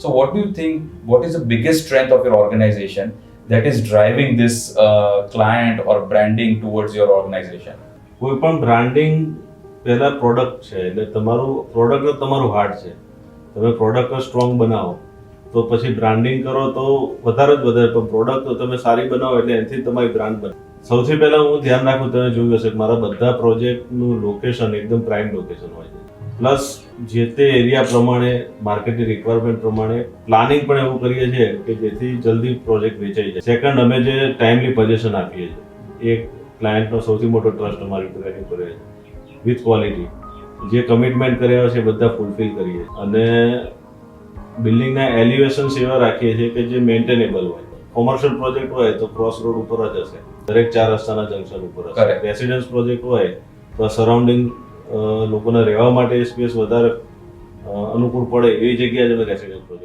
So, what do you think? What is the biggest strength of your organization that is driving this client or branding towards your organization? કોઈ પણ branding પહેલા product છે, એટલે તમારું product જ તમારું heart છે. તમે પ્રોડક્ટ સ્ટ્રોંગ બનાવો તો પછી બ્રાન્ડિંગ કરો તો વધારે જ વધારે, પણ પ્રોડક્ટ તો તમે સારી બનાવો એટલે એનાથી તમારી બ્રાન્ડ બને. સૌથી પહેલા હું ધ્યાન રાખું, તમે જોયું હશે કે મારા બધા પ્રોજેક્ટનું લોકેશન એકદમ પ્રાઇમ લોકેશન હોય છે. પ્લસ જે તે એરિયા પ્રમાણે, માર્કેટની રિક્વાયરમેન્ટ પ્રમાણે પ્લાનિંગ પણ એવું કરીએ છીએ કે જેથી જલ્દી પ્રોજેક્ટ વેચાઈ જાય. સેકન્ડ, અમે જે ટાઈમલી પોઝિશન આપીએ છીએ, એક ક્લાયન્ટનો સૌથી મોટો ટ્રસ્ટ અમારી ઉપર એની ઉપર છે, વિથ ક્વોલિટી. જે કમિટમેન્ટ કર્યા છે બધા ફૂલફિલ કરીએ, અને બિલ્ડિંગના એલિવેશન્સ એવા રાખીએ છીએ કે જે મેન્ટેનેબલ હોય. કોમર્શિયલ પ્રોજેક્ટ હોય તો ક્રોસ રોડ ઉપર જ હશે, દરેક 4 રસ્તાના જંકશન ઉપર હશે. રેસિડન્સ પ્રોજેક્ટ હોય તો સરાઉન્ડિંગ લોકોને રહેવા માટે સ્પેસ વધારે અનુકૂળ પડે એવી જગ્યાએ જ અમે રેસિડન્સ પ્રોજેક્ટ